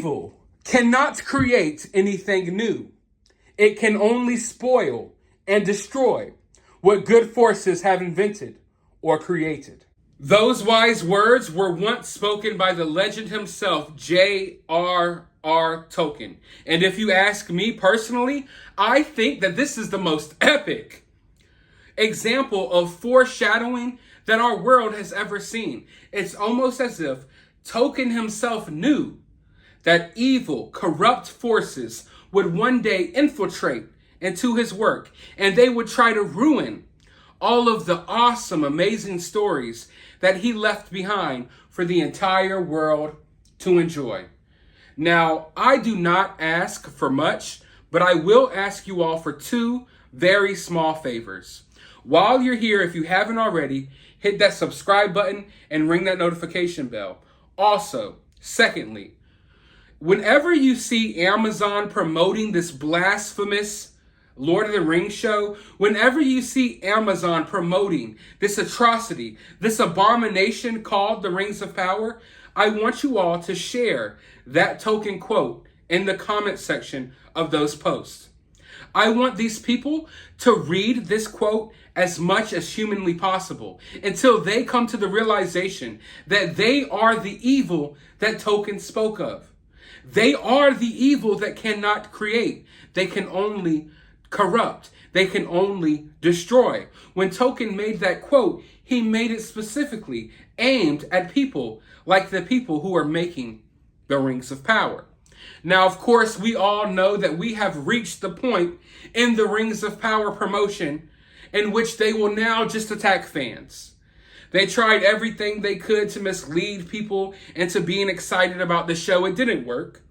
Evil cannot create anything new. It can only spoil and destroy what good forces have invented or created. Those wise words were once spoken by the legend himself, J.R.R. Tolkien. And if you ask me personally, I think that this is the most epic example of foreshadowing that our world has ever seen. It's almost as if Tolkien himself knew that evil, corrupt forces would one day infiltrate into his work, and they would try to ruin all of the awesome, amazing stories that he left behind for the entire world to enjoy. Now, I do not ask for much, but I will ask you all for two very small favors. While you're here, if you haven't already, hit that subscribe button and ring that notification bell. Also, secondly, whenever you see Amazon promoting this blasphemous Lord of the Rings show, whenever you see Amazon promoting this atrocity, this abomination called the Rings of Power, I want you all to share that Tolkien quote in the comment section of those posts. I want these people to read this quote as much as humanly possible until they come to the realization that they are the evil that Tolkien spoke of. They are the evil that cannot create. They can only corrupt. They can only destroy. When Tolkien made that quote, he made it specifically aimed at people like the people who are making the Rings of Power. Now, of course, we all know that we have reached the point in the Rings of Power promotion in which they will now just attack fans. They tried everything they could to mislead people into being excited about the show. It didn't work.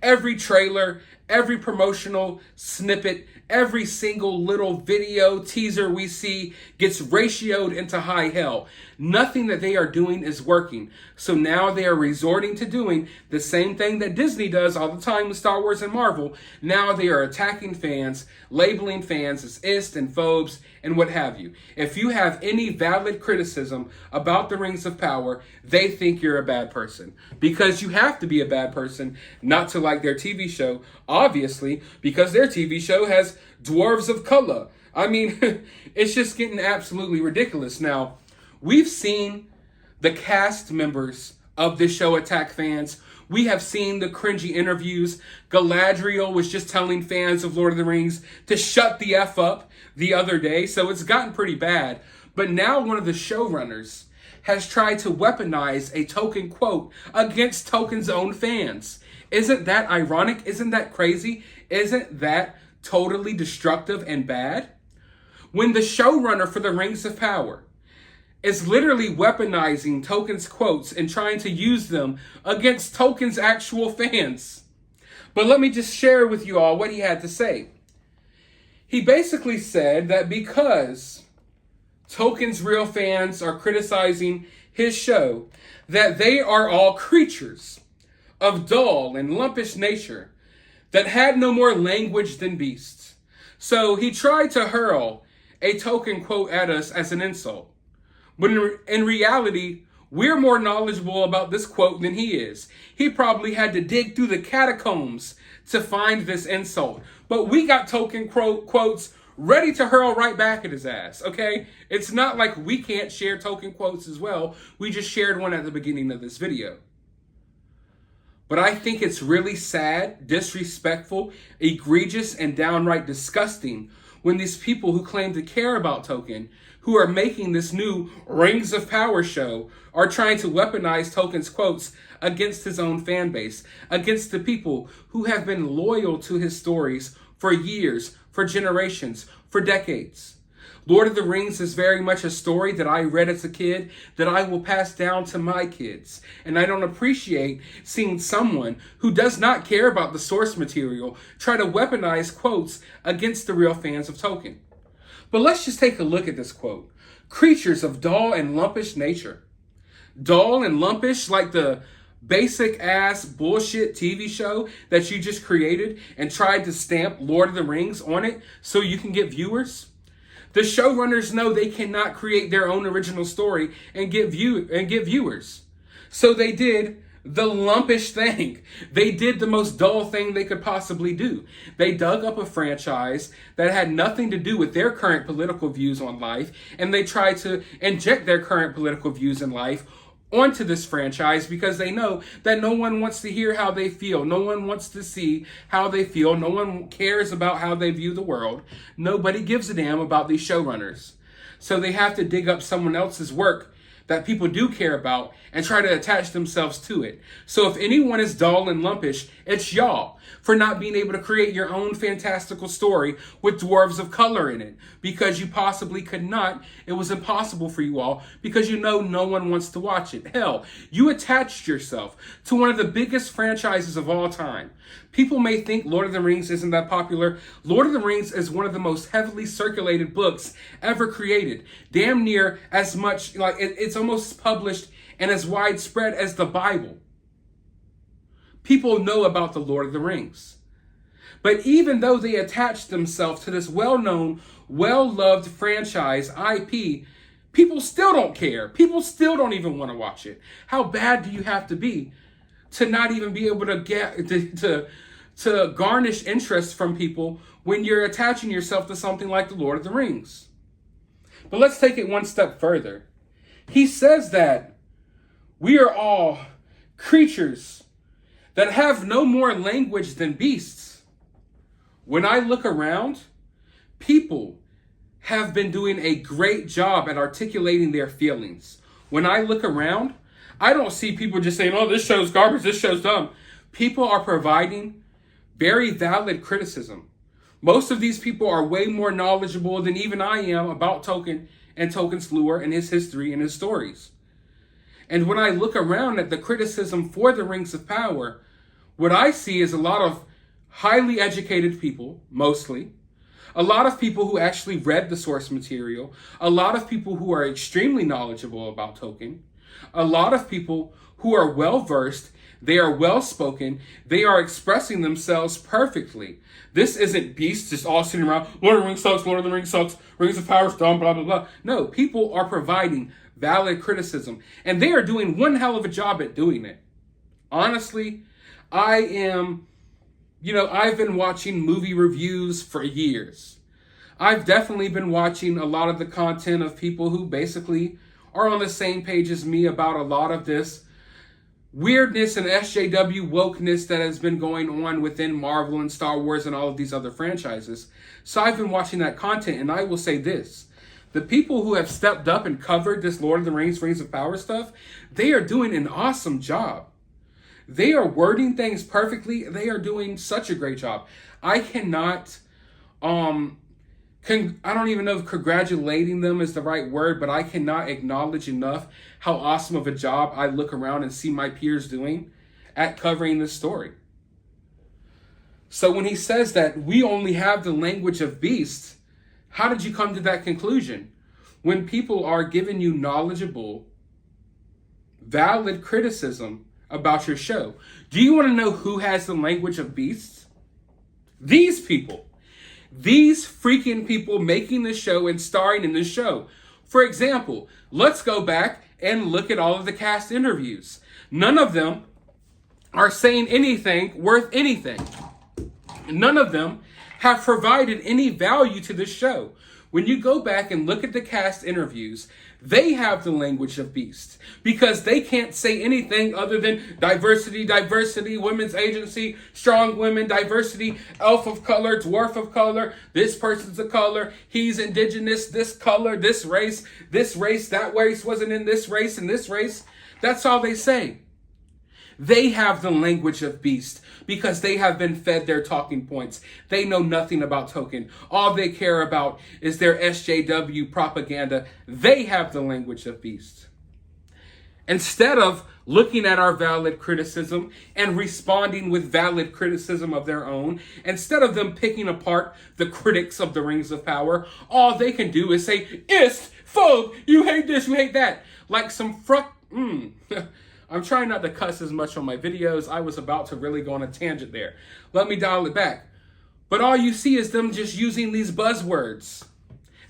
Every trailer, every promotional snippet, every single little video teaser we see gets ratioed into high hell. Nothing that they are doing is working. So now they are resorting to doing the same thing that Disney does all the time with Star Wars and Marvel. Now they are attacking fans, labeling fans as ist and phobes and what have you. If you have any valid criticism about the Rings of Power, they think you're a bad person. Because you have to be a bad person not to like their TV show, obviously, because their TV show has dwarves of color. I mean, it's just getting absolutely ridiculous. Now, we've seen the cast members of this show attack fans. We have seen the cringy interviews. Galadriel was just telling fans of Lord of the Rings to shut the F up the other day, so it's gotten pretty bad. But now one of the showrunners has tried to weaponize a Tolkien quote against Tolkien's own fans. Isn't that ironic? Isn't that crazy? Isn't that totally destructive and bad? When the showrunner for the Rings of Power is literally weaponizing Tolkien's quotes and trying to use them against Tolkien's actual fans. But let me just share with you all what he had to say. He basically said that because Tolkien's real fans are criticizing his show, that they are all creatures of dull and lumpish nature that had no more language than beasts. So he tried to hurl a Tolkien quote at us as an insult. But in reality, we're more knowledgeable about this quote than he is. He probably had to dig through the catacombs to find this insult. But we got Tolkien quotes ready to hurl right back at his ass, okay? It's not like we can't share Tolkien quotes as well. We just shared one at the beginning of this video. But I think it's really sad, disrespectful, egregious, and downright disgusting when these people who claim to care about Tolkien, who are making this new Rings of Power show, are trying to weaponize Tolkien's quotes against his own fan base, against the people who have been loyal to his stories for years, for generations, for decades. Lord of the Rings is very much a story that I read as a kid that I will pass down to my kids. And I don't appreciate seeing someone who does not care about the source material try to weaponize quotes against the real fans of Tolkien. But let's just take a look at this quote. Creatures of dull and lumpish nature. Dull and lumpish like the basic ass bullshit TV show that you just created and tried to stamp Lord of the Rings on it so you can get viewers. The showrunners know they cannot create their own original story and get viewers. So they did the lumpish thing. They did the most dull thing they could possibly do. They dug up a franchise that had nothing to do with their current political views on life, and they tried to inject their current political views in life onto this franchise because they know that no one wants to hear how they feel. No one wants to see how they feel. No one cares about how they view the world. Nobody gives a damn about these showrunners. So they have to dig up someone else's work that people do care about and try to attach themselves to it. So if anyone is dull and lumpish, it's y'all for not being able to create your own fantastical story with dwarves of color in it because you possibly could not. It was impossible for you all because you know no one wants to watch it. Hell, you attached yourself to one of the biggest franchises of all time. People may think Lord of the Rings isn't that popular. Lord of the Rings is one of the most heavily circulated books ever created. Damn near as much, like it's almost published and as widespread as the Bible. People know about the Lord of the Rings. But even though they attach themselves to this well-known, well-loved franchise IP, people still don't care. People still don't even want to watch it. How bad do you have to be to not even be able to get to garnish interest from people when you're attaching yourself to something like the Lord of the Rings? But let's take it one step further. He says that we are all creatures that have no more language than beasts. When I look around, people have been doing a great job at articulating their feelings. When I look around, I don't see people just saying, oh, this show's garbage, this show's dumb. People are providing very valid criticism. Most of these people are way more knowledgeable than even I am about Tolkien and Tolkien's lore and his history and his stories. And when I look around at the criticism for the Rings of Power, what I see is a lot of highly educated people, mostly, a lot of people who actually read the source material, a lot of people who are extremely knowledgeable about Tolkien, a lot of people who are well-versed, they are well-spoken, they are expressing themselves perfectly. This isn't beasts just all sitting around, Lord of the Rings sucks, Lord of the Rings sucks, Rings of Power is dumb, blah, blah, blah. No, people are providing valid criticism, and they are doing one hell of a job at doing it. Honestly, I've been watching movie reviews for years. I've definitely been watching a lot of the content of people who basically are on the same page as me about a lot of this weirdness and SJW wokeness that has been going on within Marvel and Star Wars and all of these other franchises. So I've been watching that content, and I will say this. The people who have stepped up and covered this Lord of the Rings, Rings of Power stuff, they are doing an awesome job. They are wording things perfectly. They are doing such a great job. I cannot, I don't even know if congratulating them is the right word, but I cannot acknowledge enough how awesome of a job I look around and see my peers doing at covering this story. So when he says that we only have the language of beasts, how did you come to that conclusion? When people are giving you knowledgeable, valid criticism about your show. Do you want to know who has the language of beasts? These people. These freaking people making the show and starring in the show. For example, let's go back and look at all of the cast interviews. None of them are saying anything worth anything. None of them have provided any value to the show. When you go back and look at the cast interviews, they have the language of beasts because they can't say anything other than diversity, women's agency, strong women, diversity, elf of color, dwarf of color, this person's a color, he's indigenous, this color, this race, that race wasn't in this race and this race. That's all they say. They have the language of beast because they have been fed their talking points. They know nothing about Tolkien. All they care about is their SJW propaganda. They have the language of beast. Instead of looking at our valid criticism and responding with valid criticism of their own, instead of them picking apart the critics of the Rings of Power, all they can do is say, ist, phobe, you hate this, you hate that. Like some I'm trying not to cuss as much on my videos. I was about to really go on a tangent there. Let me dial it back. But all you see is them just using these buzzwords.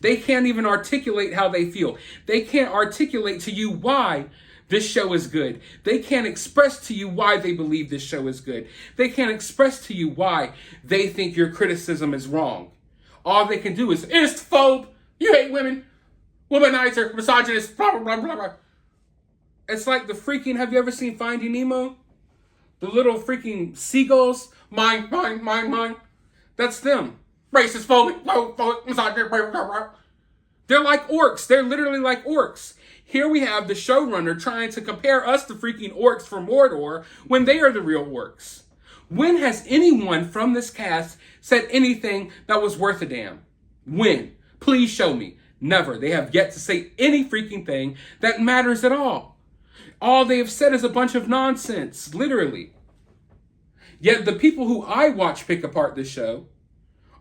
They can't even articulate how they feel. They can't articulate to you why this show is good. They can't express to you why they believe this show is good. They can't express to you why they think your criticism is wrong. All they can do is phobe, you hate women, womanizer, misogynist, blah, blah, blah, blah, blah. It's like the freaking, have you ever seen Finding Nemo? The little freaking seagulls, mine, mine, mine, mine. That's them. Racist, phobic, misogynist, blah, blah, blah. They're like orcs. They're literally like orcs. Here we have the showrunner trying to compare us to freaking orcs from Mordor when they are the real orcs. When has anyone from this cast said anything that was worth a damn? When? Please show me. Never. They have yet to say any freaking thing that matters at all. All they have said is a bunch of nonsense, literally. Yet the people who I watch pick apart this show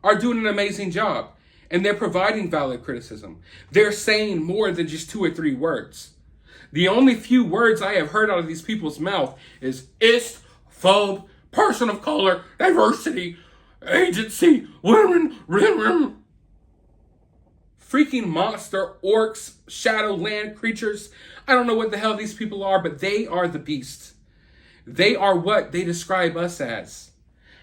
are doing an amazing job. And they're providing valid criticism. They're saying more than just 2 or 3 words. The only few words I have heard out of these people's mouth is ist, phobe, person of color, diversity, agency, women, freaking monster, orcs, shadowland creatures. I don't know what the hell these people are, but they are the beast. They are what they describe us as.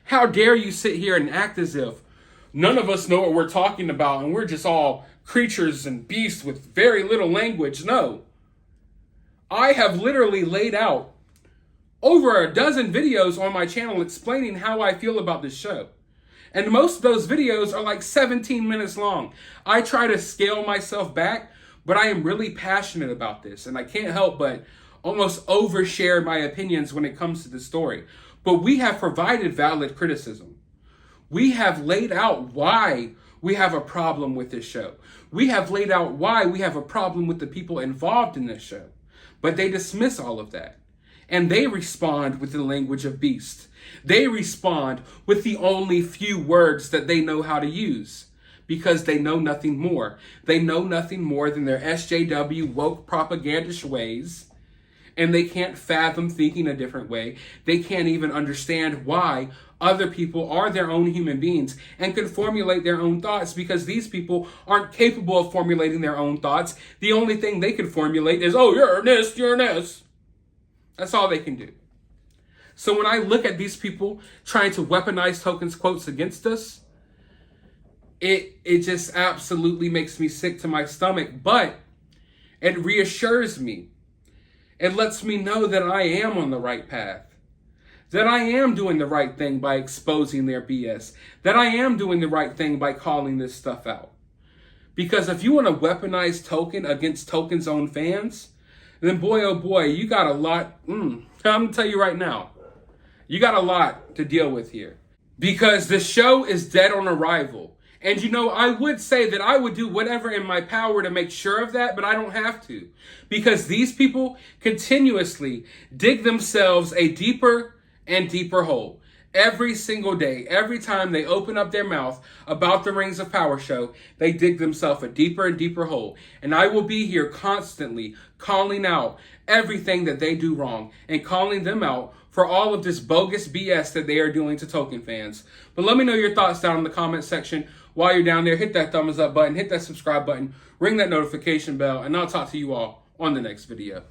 How dare you sit here and act as if none of us know what we're talking about and we're just all creatures and beasts with very little language. No. I have literally laid out over a dozen videos on my channel explaining how I feel about this show. And most of those videos are like 17 minutes long. I try to scale myself back, but I am really passionate about this. And I can't help but almost overshare my opinions when it comes to the story. But we have provided valid criticism. We have laid out why we have a problem with this show. We have laid out why we have a problem with the people involved in this show. But they dismiss all of that. And they respond with the language of beast. They respond with the only few words that they know how to use. Because they know nothing more. They know nothing more than their SJW woke propagandish ways. And they can't fathom thinking a different way. They can't even understand why other people are their own human beings and can formulate their own thoughts, because these people aren't capable of formulating their own thoughts. The only thing they can formulate is, oh, you're this, you're this. That's all they can do. So when I look at these people trying to weaponize Tolkien's quotes against us, it just absolutely makes me sick to my stomach. But it reassures me. It lets me know that I am on the right path. That I am doing the right thing by exposing their BS. That I am doing the right thing by calling this stuff out. Because if you want to weaponize Tolkien against Tolkien's own fans, then boy, oh boy, you got a lot. I'm going to tell you right now, you got a lot to deal with here. Because the show is dead on arrival. And you know, I would say that I would do whatever in my power to make sure of that, but I don't have to. Because these people continuously dig themselves a deeper and deeper hole. Every single day, every time they open up their mouth about the Rings of Power show, they dig themselves a deeper and deeper hole. And I will be here constantly calling out everything that they do wrong and calling them out for all of this bogus BS that they are doing to Tolkien fans. But let me know your thoughts down in the comment section. While you're down there, hit that thumbs up button, hit that subscribe button, ring that notification bell, and I'll talk to you all on the next video.